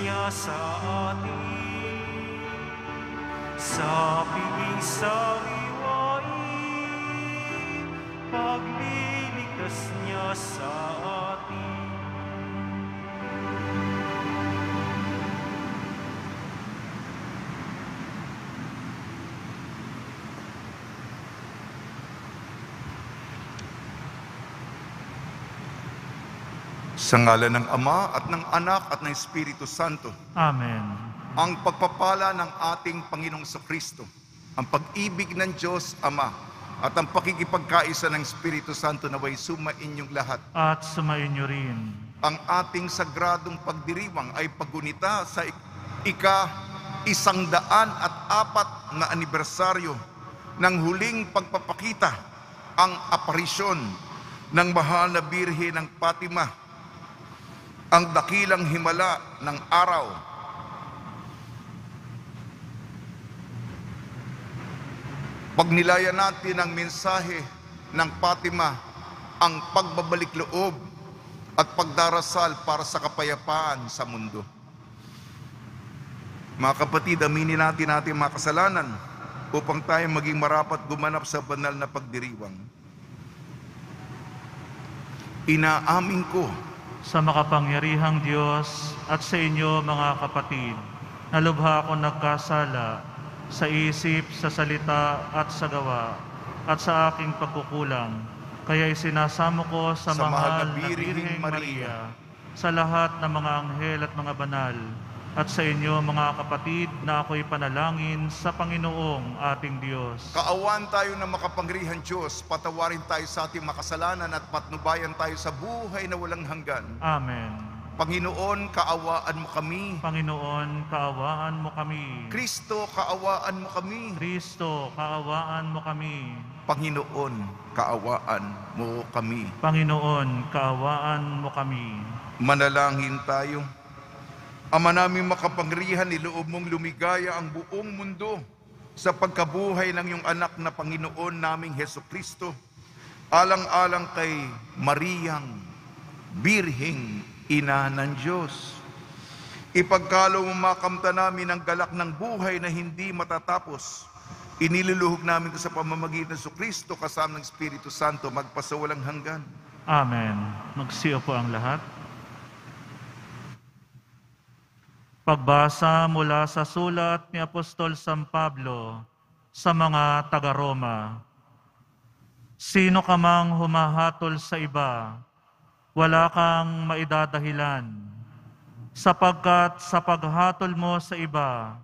niya sa atin, sa piling sariwain, pagliligtas niya sa atin. Sa ngalan ng Ama at ng Anak at ng Espiritu Santo. Amen. Ang pagpapala ng ating Panginoong Kristo, ang pag-ibig ng Diyos Ama, at ang pakikipagkaisa ng Espiritu Santo naway sumainyong lahat. At sumainyo rin. Ang ating sagradong pagdiriwang ay paggunita sa ika-104 na anibersaryo ng huling pagpapakita, ang aparisyon ng Mahal na Birhen ng Fatima, ang dakilang himala ng araw. Pagnilayan natin ang mensahe ng Fatima, ang pagbabalik loob at pagdarasal para sa kapayapaan sa mundo. Mga kapatid, aminin natin ating mga kasalanan upang tayo maging marapat gumanap sa banal na pagdiriwang. Inaamin ko Sa makapangyarihang Diyos at sa inyo mga kapatid, nalubha ako nagkasala sa isip, sa salita at sa gawa at sa aking pagkukulang. Kaya isinasamo ko sa mahal na Birheng Maria, sa lahat ng mga anghel at mga banal, at sa inyo mga kapatid na ako'y panalangin sa Panginoong ating Diyos. Kaawaan tayo ng makapangyarihang Diyos, patawarin tayo sa ating makasalanan at patnubayan tayo sa buhay na walang hanggan. Amen. Panginoon, kaawaan mo kami. Panginoon, kaawaan mo kami. Kristo, kaawaan mo kami. Kristo, kaawaan mo kami. Panginoon, kaawaan mo kami. Panginoon, kaawaan mo kami. Manalangin tayo. Ama namin makapangyarihan, niloob mong lumigaya ang buong mundo sa pagkabuhay ng iyong anak na Panginoon naming Hesukristo, alang-alang kay Mariang Birheng Ina ng Diyos. Ipagkalo mo makamta namin ang galak ng buhay na hindi matatapos. Iniluluhog namin ito sa pamamagitan ng Kristo kasama ng Espiritu Santo magpasawalang hanggan. Amen. Magsiyo po ang lahat. Pagbasa mula sa sulat ni Apostol San Pablo sa mga taga-Roma. Sino ka mang humahatol sa iba, wala kang maidadahilan, sapagkat sa paghatol mo sa iba,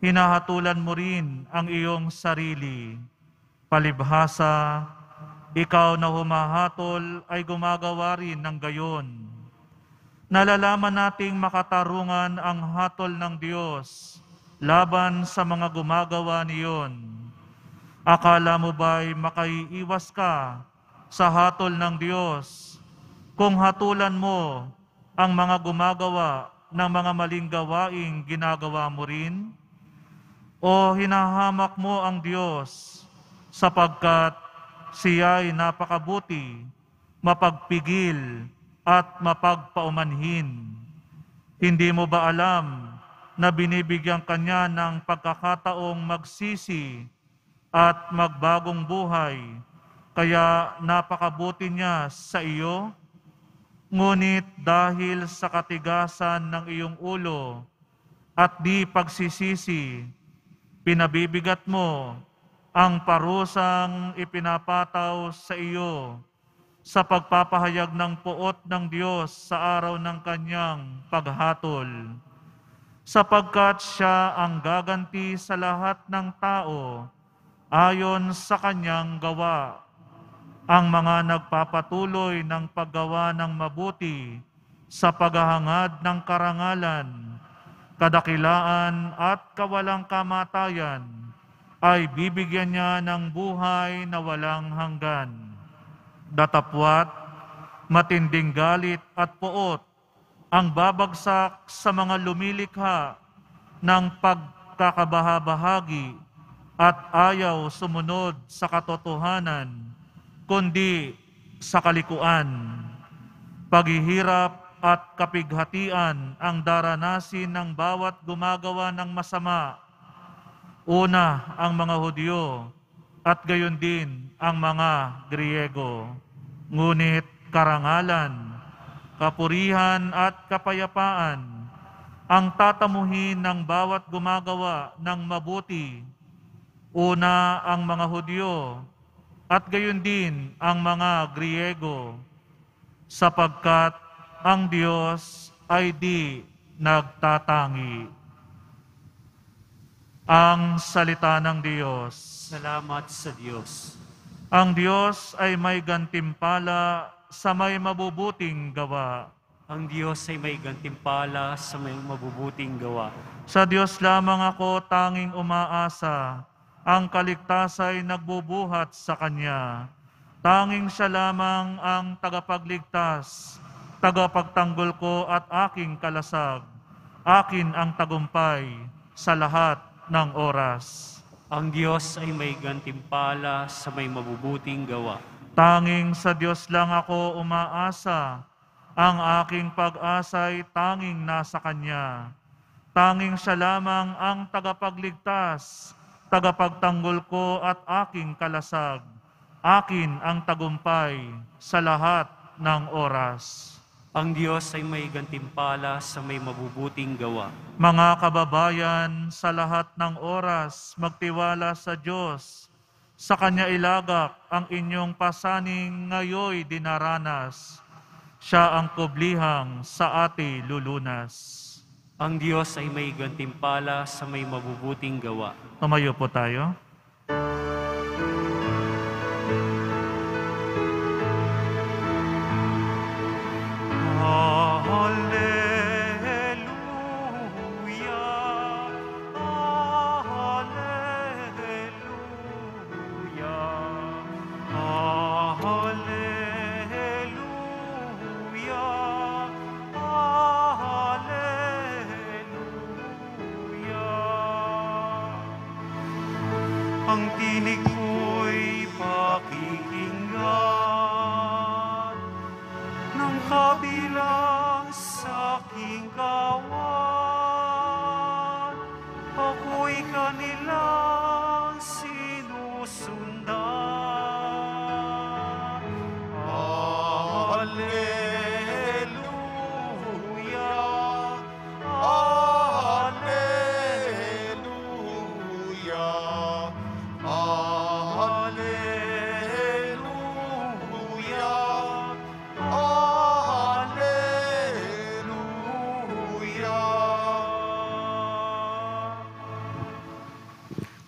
hinahatulan mo rin ang iyong sarili. Palibhasa, ikaw na humahatol ay gumagawa rin ng gayon. Nalalaman nating makatarungan ang hatol ng Diyos laban sa mga gumagawa niyon. Akala mo ba'y makaiiwas ka sa hatol ng Diyos kung hatulan mo ang mga gumagawa ng mga maling gawaing ginagawa mo rin? O hinahamak mo ang Diyos sapagkat siya'y napakabuti, mapagpigil, at mapagpaumanhin? Hindi mo ba alam na binibigyan kanya ng pagkakataong magsisi at magbagong buhay, kaya napakabuti niya sa iyo? Ngunit dahil sa katigasan ng iyong ulo at di pagsisisi, pinabibigat mo ang parusang ipinapataw sa iyo sa pagpapahayag ng puot ng Diyos sa araw ng kanyang paghatol. Sapagkat siya ang gaganti sa lahat ng tao ayon sa kanyang gawa. Ang mga nagpapatuloy ng paggawa ng mabuti sa paghahangad ng karangalan, kadakilaan at kawalang kamatayan, ay bibigyan niya ng buhay na walang hanggan. Datapwat, matinding galit at puot ang babagsak sa mga lumilikha ng pagkakabahabahagi at ayaw sumunod sa katotohanan, kundi sa kalikuan. Paghihirap at kapighatian ang daranasin ng bawat gumagawa ng masama. Una, ang mga Hudyo, at gayon din ang mga Griego. Ngunit karangalan, kapurihan at kapayapaan ang tatamuhin ng bawat gumagawa ng mabuti. Una, ang mga Hudyo, at gayon din ang mga Griego, sapagkat ang Diyos ay di nagtatangi. Ang salita ng Diyos. Salamat sa Diyos. Ang Diyos ay may gantimpala sa may mabubuting gawa. Ang Diyos ay may gantimpala sa may mabubuting gawa. Sa Diyos lamang ako tanging umaasa, ang kaligtasay nagbubuhat sa Kanya. Tanging Siya lamang ang tagapagligtas, tagapagtanggol ko at aking kalasag. Akin ang tagumpay sa lahat ng oras. Ang Diyos ay may gantimpala sa may mabubuting gawa. Tanging sa Diyos lang ako umaasa, ang aking pag-asa'y tanging nasa Kanya. Tanging Siya lamang ang tagapagligtas, tagapagtanggol ko at aking kalasag. Akin ang tagumpay sa lahat ng oras. Ang Diyos ay may gantimpala sa may mabubuting gawa. Mga kababayan, sa lahat ng oras, magtiwala sa Diyos. Sa Kanya ilagak ang inyong pasaning ngayoy dinaranas. Siya ang kublihang sa ati lulunas. Ang Diyos ay may gantimpala sa may mabubuting gawa. Tumayo po tayo. Ang tinig ko'y pakikinggan ng kabilang sa aking kawan. Ako'y kanilang sinusundan. Alleluia, Alleluia.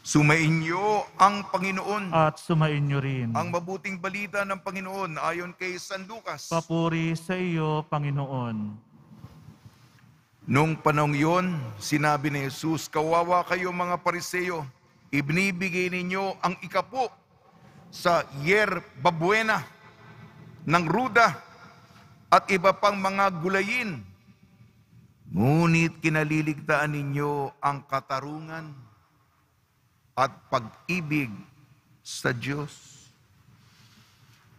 Sumainyo ang Panginoon. At sumainyo rin. Ang mabuting balita ng Panginoon ayon kay San Lucas. Papuri sa iyo, Panginoon. Nung panahong yon, sinabi ni Jesus, "Kawawa kayo mga Pariseo, ibinibigay ninyo ang ikapo sa yerba buena, ng ruda, at iba pang mga gulayin. Ngunit kinaliligtaan ninyo ang katarungan at pag-ibig sa Diyos.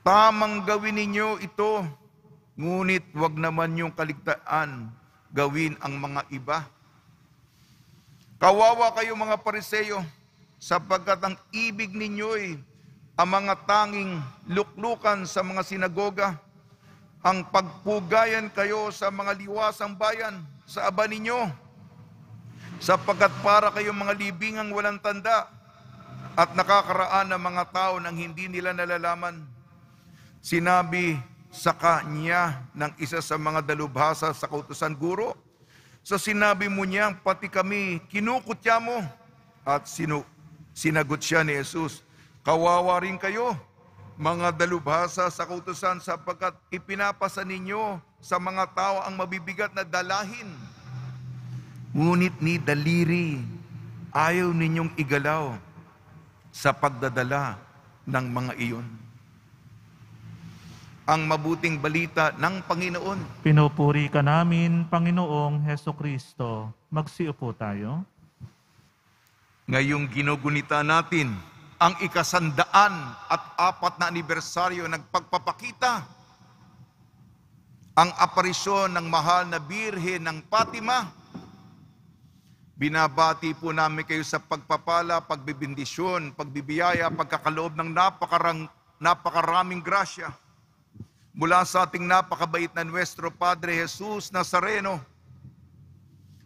Tamang gawin ninyo ito, ngunit wag naman yung kaligtaan gawin ang mga iba. Kawawa kayo mga Pariseo, sapagkat ang ibig ninyo'y ang mga tanging luklukan sa mga sinagoga, ang pagpugayan kayo sa mga liwasang bayan sa aba ninyo, sapagkat para kayong mga libingang walang tanda at nakakaraan ng mga tao nang hindi nila nalalaman. Sinabi sa kanya ng isa sa mga dalubhasa sa kautusan, "Guro, sa sinabi mo niya, pati kami kinukutya mo." At sinagot siya ni Jesus, "Kawawa rin kayo, mga dalubhasa sa kautusan, sapagkat ipinapasa ninyo sa mga tao ang mabibigat na dalahin. Ngunit ni daliri, ayaw ninyong igalaw sa pagdadala ng mga iyon." Ang mabuting balita ng Panginoon. Pinupuri ka namin, Panginoong Hesukristo. Magsiupo tayo. Ngayong ginugunita natin ang 104 na anibersaryo ng pagpapakita ang aparisyon ng mahal na Birhen ng Fatima. Binabati po namin kayo sa pagpapala, pagbibindisyon, pagbibiyaya, pagkakaloob ng napakaraming grasya mula sa ating napakabait na Nuestro Padre Jesus Nazareno.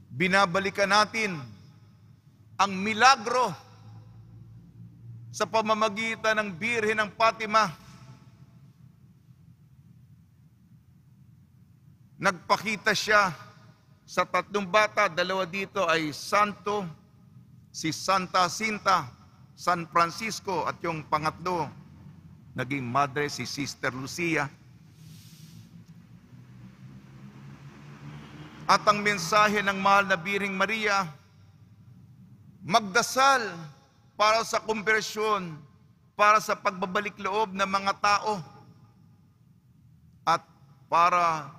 Binabalikan natin ang milagro sa pamamagitan ng Birhen ng Fatima. Nagpakita siya sa 3 bata, 2 dito ay santo, si Santa Jacinta, San Francisco, at yung pangatlo, naging madre si Sister Lucia. At ang mensahe ng mahal na Birheng Maria, magdasal para sa kumbersyon, para sa pagbabalik loob ng mga tao, at para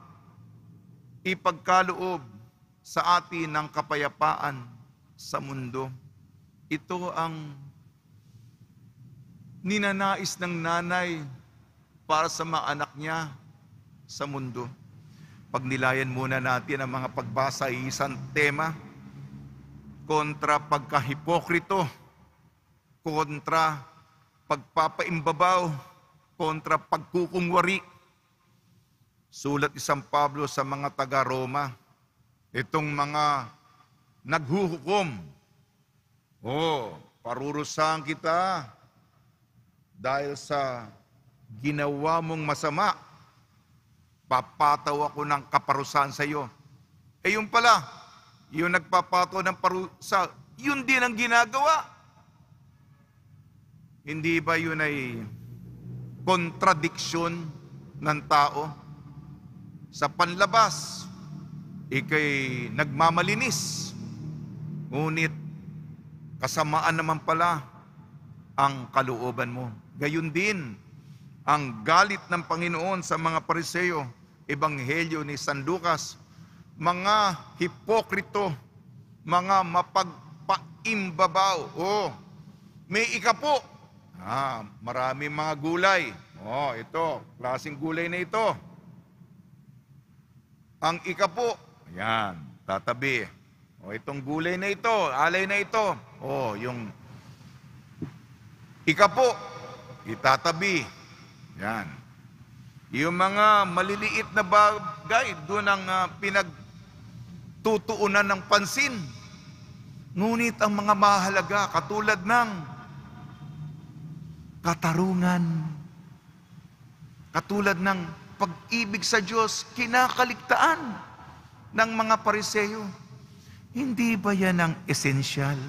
ipagkaloob sa atin ng kapayapaan sa mundo. Ito ang ninanais ng nanay para sa mga anak niya sa mundo. Pagnilayan muna natin ang mga pagbasa ay isang tema, kontra pagkahipokrito, kontra pagpapaimbabaw, kontra pagkukungwari. Sulat ni San Pablo sa mga taga-Roma, itong mga naghuhukom, parurusahan kita dahil sa ginawa mong masama, papataw ako ng kaparusahan sa iyo. Yun pala, yung nagpapataw ng parusa, yun din ang ginagawa. Hindi ba yun ay kontradiksyon ng tao? Sa panlabas, ikay nagmamalinis, ngunit kasamaan naman pala ang kalooban mo. Gayun din ang galit ng Panginoon sa mga Pariseo, Ebanghelyo ni San Lucas, mga hipokrito, mga mapagpaimbabaw. May ikapo. Maraming mga gulay. Ito, klaseng gulay na ito. Ang ikapo, ayan, tatabi. Itong gulay na ito, alay na ito. Yung ikapo, itatabi. Yan. Yung mga maliliit na bagay, doon ang pinagtutuunan ng pansin. Ngunit ang mga mahalaga, katulad ng katarungan, katulad ng pag-ibig sa Diyos, kinakaligtaan ng mga Pariseo. Hindi ba yan ang esensyal?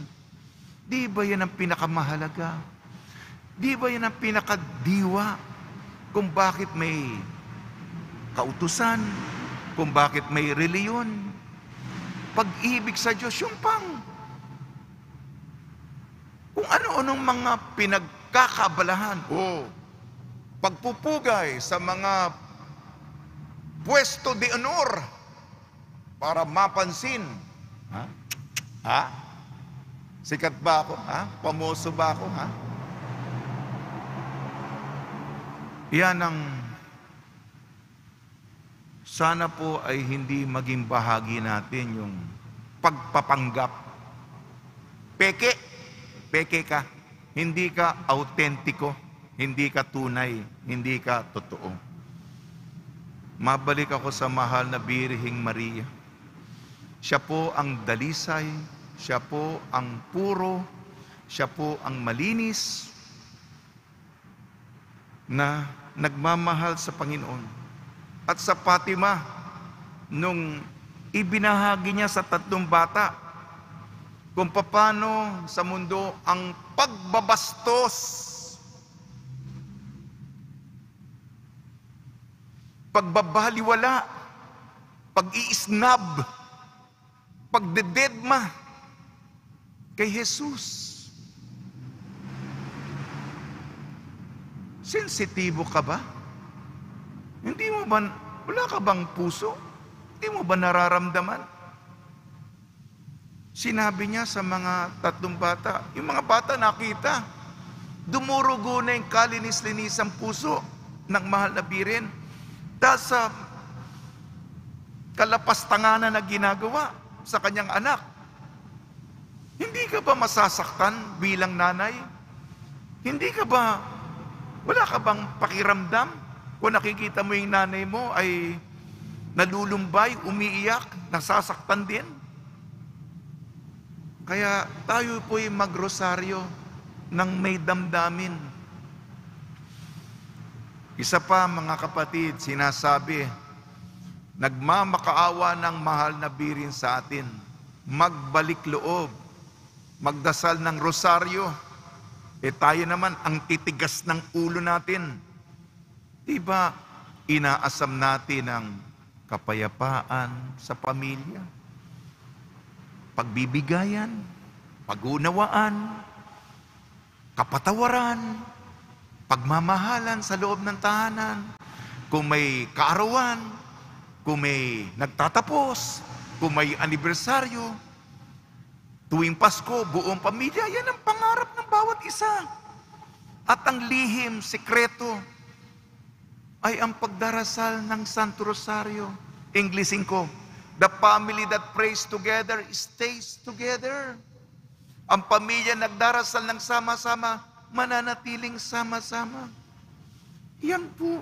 Di ba yan ang pinakamahalaga? Di ba yan ang pinakadiwa kung bakit may kautusan, kung bakit may reliyon? Pag-ibig sa Diyos, yung kung ano-anong mga pinagkakabalahan pagpupugay sa mga pwesto de honor para mapansin. Sikat ba ako? Pamoso ba ako? Yan ang sana po ay hindi maging bahagi natin yung pagpapanggap. Peke ka. Hindi ka autentiko. Hindi ka tunay. Hindi ka totoo. Mabalik ako sa mahal na Birheng Maria. Siya po ang dalisay, siya po ang puro, siya po ang malinis na nagmamahal sa Panginoon. At sa Fatima, nung ibinahagi niya sa 3 bata, kung paano sa mundo ang pagbabastos, pagbabaliwala, pag-iisnab, pagdededma kay Jesus. Sensitibo ka ba? Hindi mo ba, wala ka bang puso? Hindi mo ba nararamdaman? Sinabi niya sa mga 3 bata, yung mga bata nakita, dumurugo na yung kalinis-linisang puso ng mahal na Birhen. Dahil sa kalapastanganan na ginagawa sa kanyang anak. Hindi ka ba masasaktan bilang nanay? Hindi ka ba, wala ka bang pakiramdam kung nakikita mo yung nanay mo ay nalulumbay, umiiyak, nasasaktan din? Kaya tayo po'y magrosaryo ng may damdamin. Isa pa mga kapatid, sinasabi, nagmamakaawa ng mahal na birin sa atin, magbalik loob, magdasal ng rosaryo. Tayo naman, ang titigas ng ulo natin. Diba, inaasam natin ang kapayapaan sa pamilya, pagbibigayan, pagunawaan, kapatawaran, pagmamahalan sa loob ng tahanan. Kung may kaarawan, kung may nagtatapos, kung may anibersaryo, tuwing Pasko, buong pamilya, yan ang pangarap ng bawat isa. At ang lihim, sekreto, ay ang pagdarasal ng Santo Rosario. Englishin ko, the family that prays together stays together. Ang pamilya nagdarasal ng sama-sama, mananatiling sama-sama. Yan po.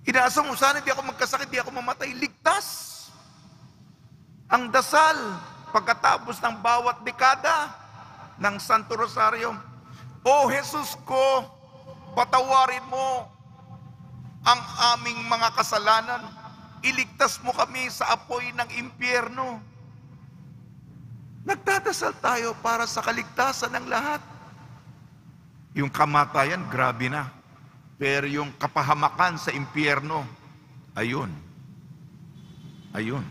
Inaasam mo, sana hindi ako magkasakit, hindi ako mamatay. Ligtas. Ang dasal, pagkatapos ng bawat dekada ng Santo Rosario, O Jesus ko, patawarin mo ang aming mga kasalanan. Iligtas mo kami sa apoy ng impyerno. Nagdadasal tayo para sa kaligtasan ng lahat. Yung kamatayan, grabe na. Pero yung kapahamakan sa impyerno, ayun. Ayun.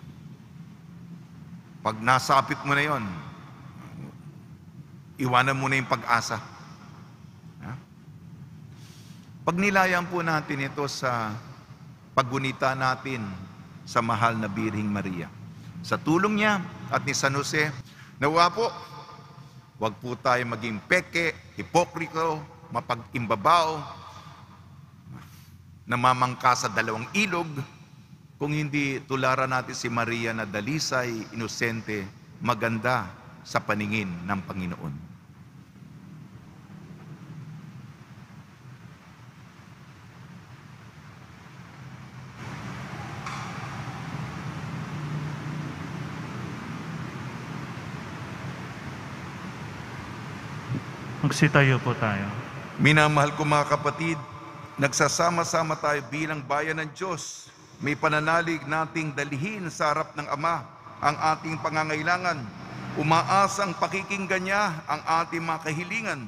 Pag nasapit mo na yon, iwanan mo na yung pag-asa. Pag nilayan po natin ito sa paggunita natin sa mahal na Birhing Maria, sa tulong niya at ni San Jose, nawa po, wag po tayo maging peke, hipokrito, mapag-imbabaw, namamangka sa dalawang ilog, kung hindi tularan natin si Maria na dalisay, inosente, maganda sa paningin ng Panginoon. Magsitayo po tayo. Minamahal ko mga kapatid, nagsasama-sama tayo bilang bayan ng Diyos. May pananalig nating dalhin sa harap ng Ama ang ating pangangailangan. Umaasang pakikinggan niya ang ating mga kahilingan.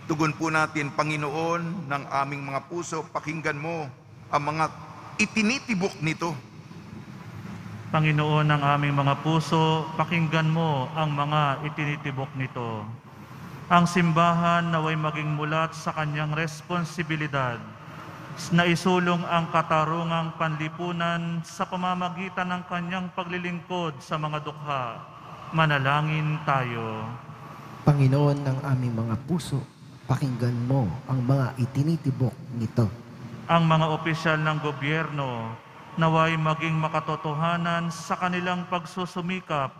Tugon po natin, Panginoon ng aming mga puso, pakinggan mo ang mga itinitibok nito. Panginoon ng aming mga puso, pakinggan mo ang mga itinitibok nito. Ang simbahan naway maging mulat sa kanyang responsibilidad na isulong ang katarungang panlipunan sa pamamagitan ng kanyang paglilingkod sa mga dukha. Manalangin tayo. Panginoon ng aming mga puso, pakinggan mo ang mga itinitibok nito. Ang mga opisyal ng gobyerno naway maging makatotohanan sa kanilang pagsusumikap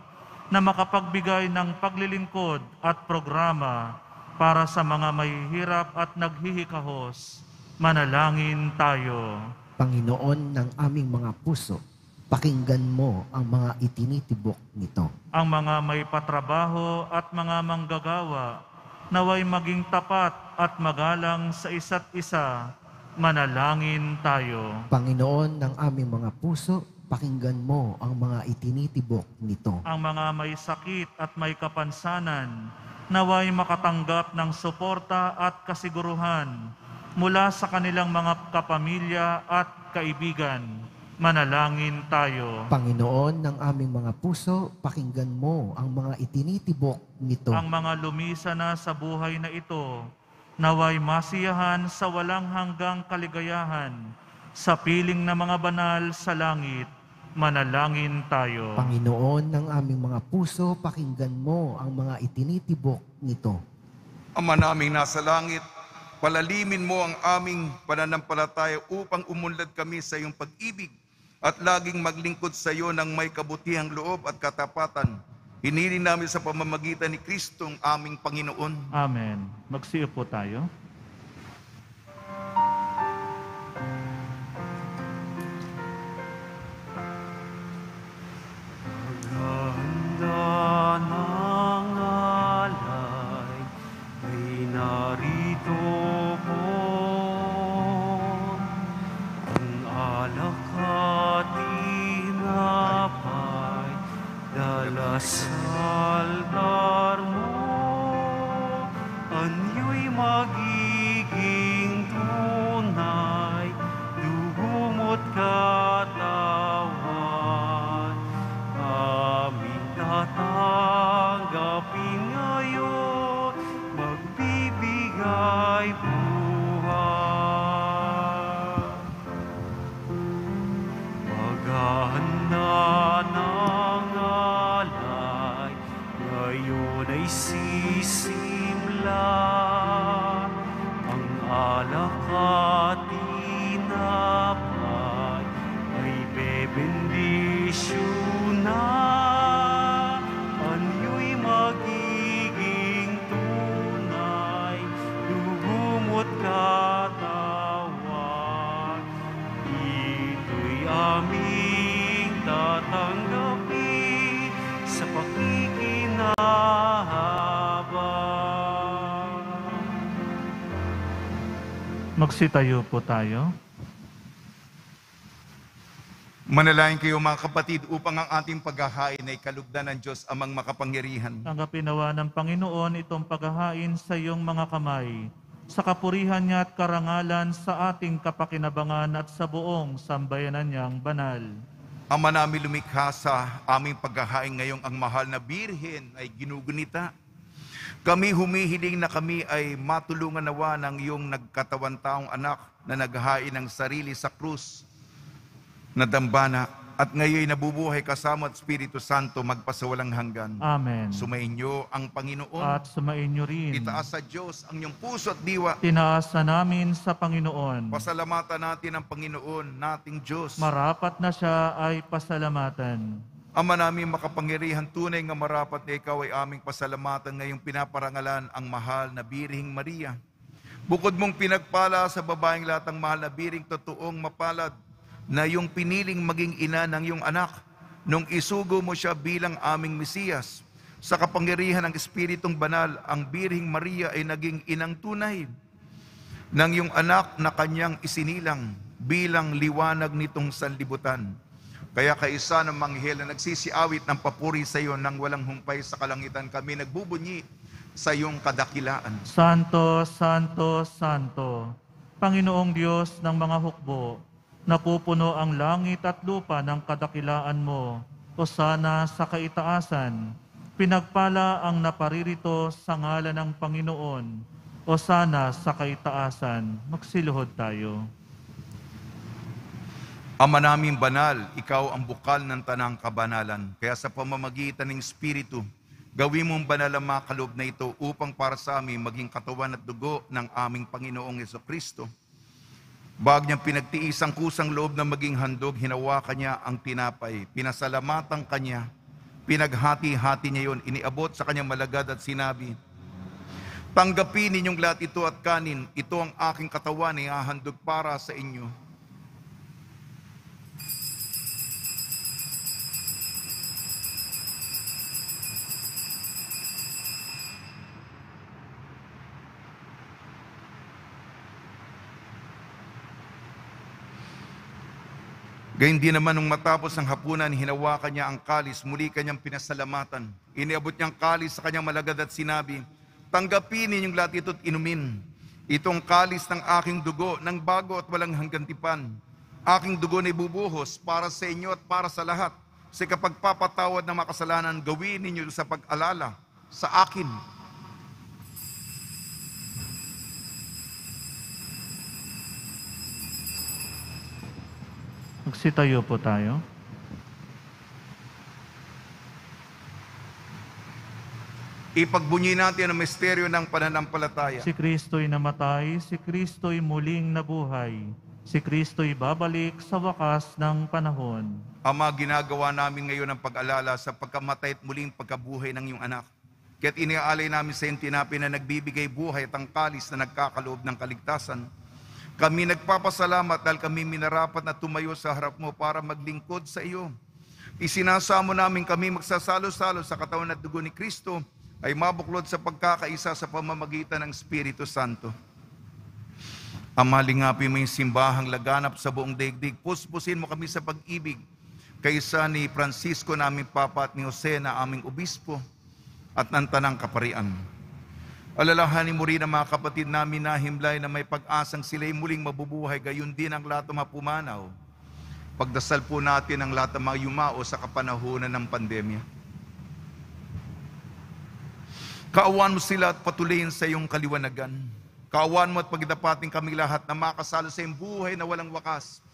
na makapagbigay ng paglilingkod at programa para sa mga mahihirap at naghihikahos. Manalangin tayo. Panginoon ng aming mga puso, pakinggan mo ang mga itinitibok nito. Ang mga may patrabaho at mga manggagawa naway maging tapat at magalang sa isa't isa. Manalangin tayo. Panginoon ng aming mga puso, pakinggan mo ang mga itinitibok nito. Ang mga may sakit at may kapansanan naway makatanggap ng suporta at kasiguruhan mula sa kanilang mga kapamilya at kaibigan. Manalangin tayo. Panginoon ng aming mga puso, pakinggan mo ang mga itinitibok nito. Ang mga lumisa na sa buhay na ito naway masiyahan sa walang hanggang kaligayahan sa piling na mga banal sa langit. Manalangin tayo. Panginoon ng aming mga puso, pakinggan mo ang mga itinitibok nito. Ama naming nasa langit, palalimin mo ang aming pananampalataya upang umunlad kami sa iyong pag-ibig. at laging maglingkod sa iyo ng may kabutihang loob at katapatan. Hiniling namin sa pamamagitan ni Kristong aming Panginoon. Amen. Magsiupo tayo. Ganda ng alay, ay narito po. Ang alak at tinapay, dala sa altar mo. Anyo'y magiging tunay, dugo mo't katawan. Aming tatanggapin ngayon, magbibigay buhay. Maghahanda ng alay, ngayon ay sisimla. Ang alak at tinapay ay bebendisyon na. Anyo'y magiging tunay, dugo mo't katawan. Ito'y aming tatanggapin sa pakikinabang. Magsitayo po tayo. Manalangin kayo mga kapatid upang ang ating paghahain ay kalugdan ng Diyos amang makapangyarihan. Tanggapin nawa ng Panginoon itong paghahain sa iyong mga kamay, sa kapurihan niya at karangalan sa ating kapakinabangan at sa buong sambayanan niyang banal. Ama namin lumikha sa aming paghahain ngayong ang mahal na Birhen ay ginugunita. Kami humihiling na kami ay matulungan nawa ng iyong nagkatawan taong anak na naghahain ng sarili sa krus na dambana at ngayon nabubuhay kasama at Espiritu Santo magpasawalang hanggan. Amen. Sumainyo ang Panginoon. At sumainyo rin. Itaas sa Diyos ang iyong puso at diwa. Tinaasa namin sa Panginoon. Pasalamatan natin ang Panginoon nating Diyos. Marapat na siya ay pasalamatan. Ama namin makapangyarihan, tunay nga marapat na ikaw ay aming pasalamatan ngayong pinaparangalan ang mahal na Birheng Maria. Bukod mong pinagpala sa babaeng lahat ang mahal na Birheng, totoong mapalad na yung piniling maging ina ng iyong anak nung isugo mo siya bilang aming Mesiyas. Sa kapangyarihan ng Espiritong Banal, ang Birheng Maria ay naging inang tunay ng iyong anak na kanyang isinilang bilang liwanag nitong sanlibutan. Kaya kaisa ng manghel na nagsisiawit ng papuri sa iyo nang walang humpay sa kalangitan, kami nagbubunyi sa iyong kadakilaan. Santo, Santo, Santo, Panginoong Diyos ng mga hukbo, napupuno ang langit at lupa ng kadakilaan mo. Hosana sa kaitaasan, pinagpala ang naparirito sa ngalan ng Panginoon. Hosana sa kaitaasan. Magsiluhod tayo. Ama naming banal, ikaw ang bukal ng tanang kabanalan. Kaya sa pamamagitan ng Espiritu, gawin mong banal ang mga kaloob na ito upang para sa amin maging katawan at dugo ng aming Panginoong Jesucristo. Bago niyang pinagtiis ang kusang loob na maging handog, hinawakan niya ang tinapay, pinasalamatan kanya, pinaghati-hati niya yon, iniabot sa kanyang malagad at sinabi, "Tanggapin ninyong lahat ito at kanin, ito ang aking katawan na ihahandog para sa inyo." Gayun din naman nung matapos ang hapunan, hinawakan niya ang kalis, muli kanyang pinasalamatan. Iniabot niyang kalis sa kanyang malagad at sinabi, "Tanggapin ninyong lahat ito at inumin. Itong kalis ng aking dugo, ng bago at walang hanggang tipan. Aking dugo na ibubuhos para sa inyo at para sa lahat. Sa kapagpapatawad ng makasalanan, gawin ninyo sa pag-alala sa akin." Magsitayo po tayo. Ipagbunyi natin ang misteryo ng pananampalataya. Si Kristo'y namatay, si Kristo'y muling nabuhay. Si Kristo'y babalik sa wakas ng panahon. Ama, ginagawa namin ngayon ang pag-alala sa pagkamatay at muling pagkabuhay ng iyong anak. Kaya't iniaalay namin sa iyong tinapay na nagbibigay buhay at ang kalis na nagkakaloob ng kaligtasan. Kami nagpapasalamat dahil kami minarapat na tumayo sa harap mo para maglingkod sa iyo. Isinasamo namin kami magsasalo-salo sa katawan at dugo ni Kristo ay mabuklod sa pagkakaisa sa pamamagitan ng Espiritu Santo. Ama, lingapin mo yung simbahang laganap sa buong daigdig. Puspusin mo kami sa pag-ibig kaysa ni Francisco naming Papa at ni Jose na aming Obispo at ng Tanang Kaparian. Alalahanin mo rin ang mga kapatid namin na himlay na may pag-asang sila'y muling mabubuhay, gayon din ang lahat ng mga pumanaw. Pagdasal po natin ang lahat ng mga yumao sa kapanahunan ng pandemya. Kaawaan mo sila at patuloyin sa iyong kaliwanagan. Kaawaan mo at pagdapating kami lahat na makasalo sa iyong buhay na walang wakas.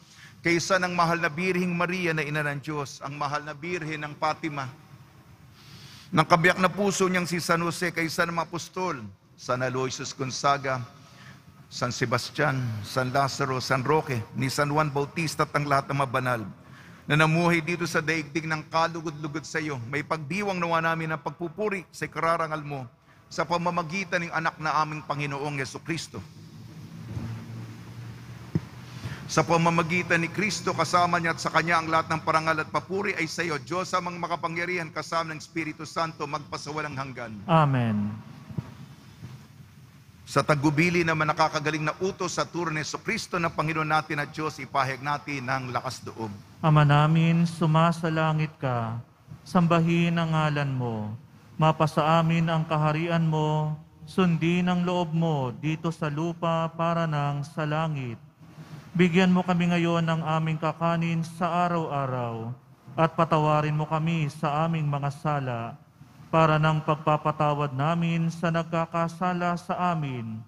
Kaysa ng mahal na Birheng Maria na ina ng Diyos, ang mahal na Birhen ng Fatima, ng kabiyak na puso niyang si San Jose, kaysa ng mga apostol, San Aloysius Gonzaga, San Sebastian, San Lazaro, San Roque, ni San Juan Bautista at ang lahat ng mga banal na namuhay dito sa daigdig ng kalugod-lugod sa iyo. May pagdiwang nawa namin ang pagpupuri sa kararangal mo sa pamamagitan ng anak na aming Panginoong Jesucristo. Sa pamamagitan ni Kristo, kasama niya at sa Kanya ang lahat ng parangal at papuri ay sa iyo, Diyos amang makapangyarihan, kasama ng Espiritu Santo, magpasawalang hanggan. Amen. Sa tagubili naman nakakagaling na utos sa turo ni Jesucristo ng Panginoon natin at Diyos, ipahayag natin ng lakas loob. Ama namin, sumasalangit ka, sambahin ang ngalan mo, mapasa amin ang kaharian mo, sundin ang loob mo dito sa lupa para nang sa langit. Bigyan mo kami ngayon ng aming kakanin sa araw-araw at patawarin mo kami sa aming mga sala para ng pagpapatawad namin sa nagkakasala sa amin.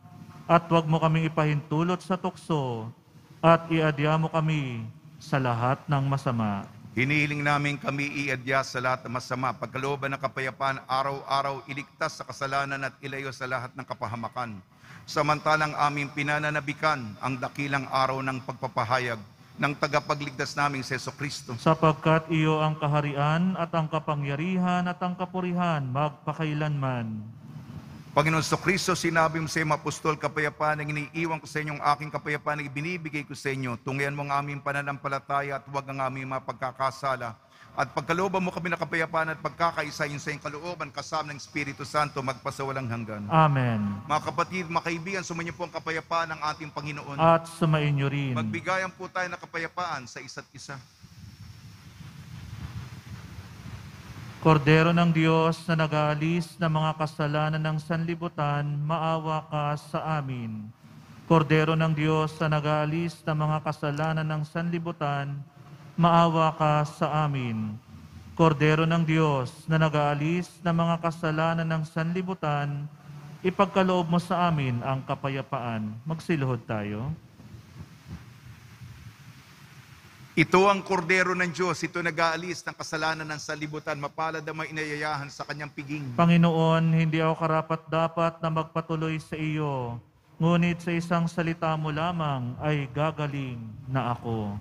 At huwag mo kaming ipahintulot sa tukso at iadya mo kami sa lahat ng masama. Hinihiling namin kami iadya sa lahat ng masama, pagkalooban ng kapayapaan, araw-araw iligtas sa kasalanan at ilayo sa lahat ng kapahamakan. Samantalang aming pinananabikan ang dakilang araw ng pagpapahayag ng tagapagligtas naming si Jesucristo. Sapagkat iyo ang kaharian at ang kapangyarihan at ang kapurihan magpakailanman. Panginoon Jesucristo, sinabi mo sa iyong apostol, kapayapaan ang iniiwan ko sa inyong aking kapayapaan ang ibinibigay ko sa inyo. Tunghayan mo ang aming pananampalataya at huwag ang aming mga pagkakasala. At pagkalooban mo kami na kapayapaan at pagkakaisa yun sa iyong kalooban kasama ng Espiritu Santo magpasawalang hanggan. Amen. Mga kapatid, mga kaibigan, sumainyo po ang kapayapaan ng ating Panginoon. At sumainyo rin. Magbigayan po tayo ng kapayapaan sa isa't isa. Kordero ng Diyos na nag-aalis ng mga kasalanan ng sanlibutan, maawa ka sa amin. Kordero ng Diyos na nag-aalis ng mga kasalanan ng sanlibutan, maawa ka sa amin. Kordero ng Diyos na nag-aalis ng mga kasalanan ng sanlibutan, ipagkaloob mo sa amin ang kapayapaan. Magsiluhod tayo. Ito ang kordero ng Diyos, ito nag-aalis ng kasalanan ng sanlibutan, mapalad ang mga inayayahan sa kanyang piging. Panginoon, hindi ako karapat-dapat na magpatuloy sa iyo, ngunit sa isang salita mo lamang ay gagaling na ako.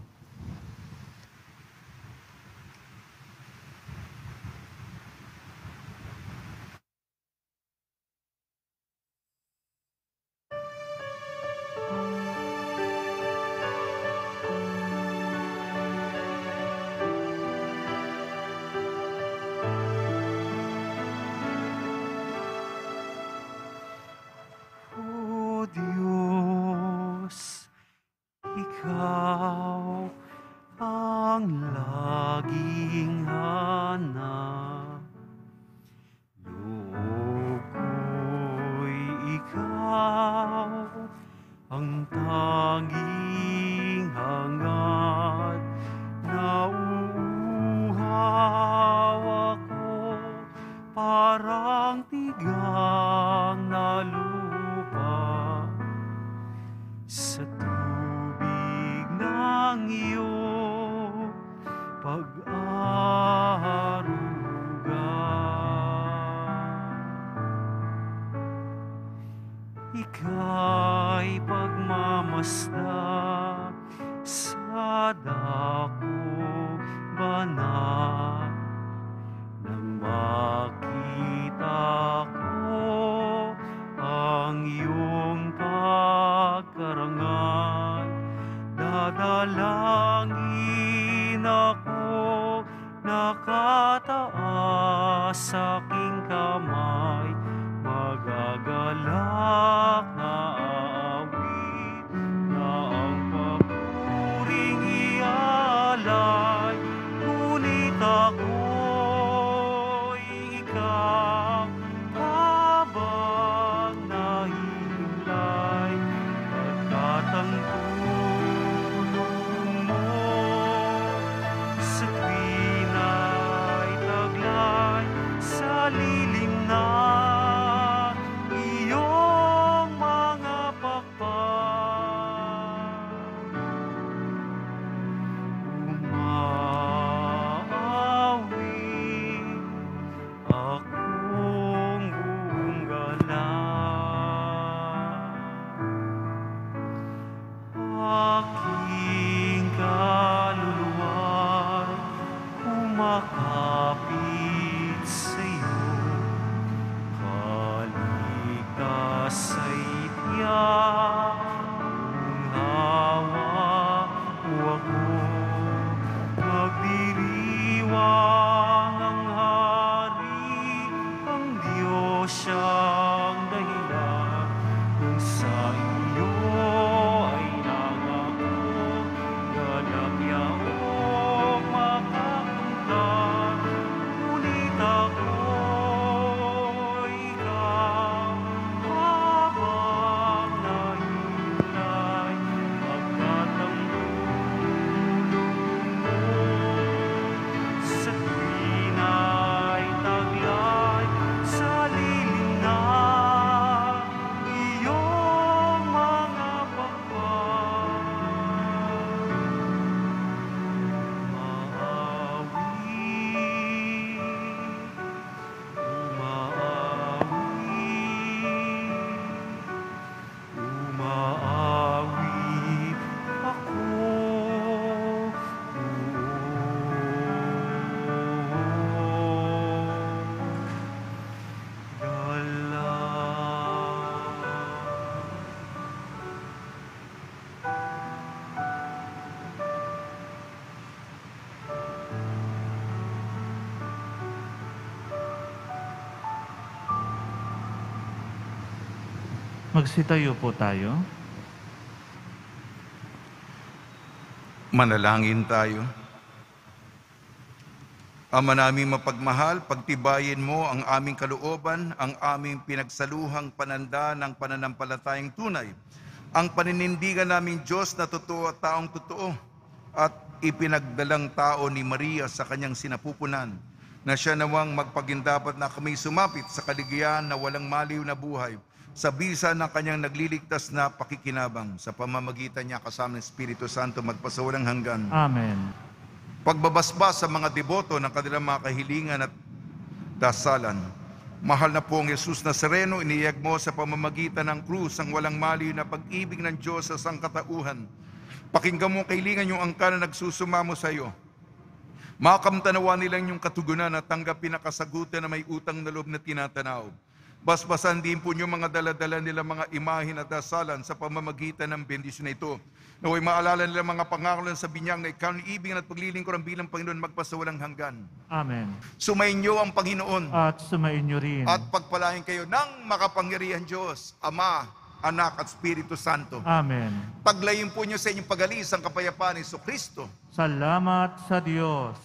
O Diyos, Ikaw ang laging hanap. Loob ko'y Ikaw ang tanging hangat. Nauuhaw ako parang tigang na lupa sa tubig ng iyong pag-aaruga. Ika'y pagmamasdan sa dako banal. Nang makita ko ang iyong pagkarangal, dadalangin ako, nakataas sa aking kamay, magagalak na awit na ang papuring ialay. Ngunit ako'y ikaw habang nahihintay, pagkat ang tulong mo sa tuwina'y taglay sa lilim na iyong mga pakpak. Umaawit akong buong galak, aking kaluluwa'y kumakapit sa'yo. Kaligtas ay tiyak kung hawak mo ako. Magdiriwang ang hari, ang Diyos siyang dahilan kung sa iyo ay nangako. Galak yaong makapunta, ngunit ako'y ikaw habang nahihintay, pagkat ang tulong mo sa tuwina'y taglay sa lilim na iyong mga pakpak. Umaawit ako, Magsitayo po tayo. Manalangin tayo. Ama naming mapagmahal, pagtibayin mo ang aming kalooban, ang aming pinagsaluhang pananda ng pananampalatayang tunay, ang paninindigan naming Diyos na totoo at taong totoo, at ipinagdalang tao ni Maria sa kanyang sinapupunan, na siya nawang magpagindapat na kami sumapit sa kaligayahan na walang maliw na buhay, sa bisa ng kanyang nagliligtas na pakikinabang, sa pamamagitan niya kasama ng Espiritu Santo magpasawalang hanggan. Amen. Pagbabasbas sa mga deboto ng kanilang mga kahilingan at dasalan. Mahal na pong Jesus Nazareno, iniyag mo sa pamamagitan ng krus ang walang maliw na pag-ibig ng Diyos sa sangkatauhan. Pakinggan mo ang kahilingan yung angkan na nagsusumamo sa iyo. Makamtanawa nilang yung katugunan at tanggapin na kasagutan na may utang na loob na tinatanaw. Basbasan din po niyo mga daladala nila mga imahin at dasalan sa pamamagitan ng bendisyon na ito. Naway maalala nila mga pangako sa binyag na ikaw ng ibig at paglilingkuran bilang Panginoon magpasawalang hanggan. Amen. Sumayin niyo ang Panginoon At sumain niyo rin. at pagpalain kayo ng makapangyarihan Diyos, Ama, Anak at Espiritu Santo. Amen. Paglayin po niyo sa inyong pagalis ang kapayapaan ni Kristo. Salamat sa Diyos.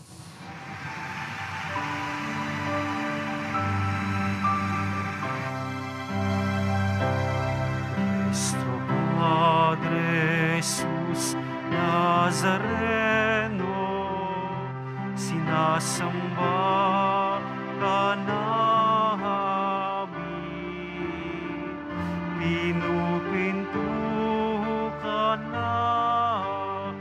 Nuestro Padre Jesus Nazareno, sinasamba ka namin, pinupinto ka namin,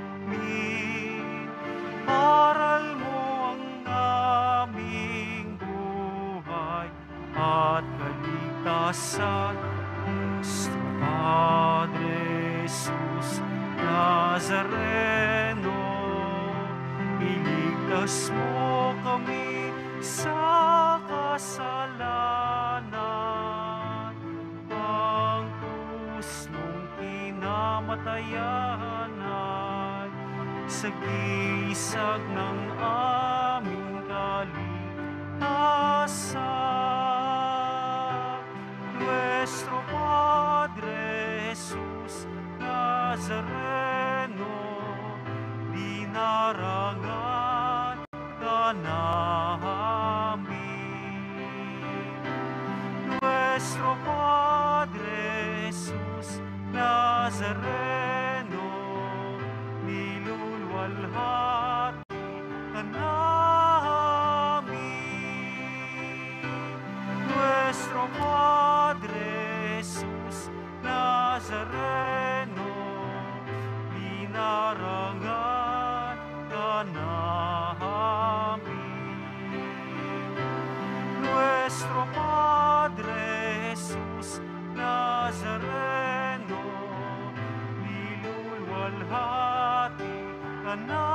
aral mo ang naming buhay at kaligtasan. Nuestro Padre Jesus Nazareno, iligtas mo kami sa kasalanan. Ang krus mong kinamatayan ay sagisag ng aming kaligtasan. Nuestro Padre Jesus Nazareno, dinarangan ka namin. Nuestro Padre Jesus Nazareno, nilulwalhati ka namin. Nuestro Padre Jesus Nazareno, dinarangan ka namin. Nuestro Padre Jesus Nazareno, nilulwalhati ka namin.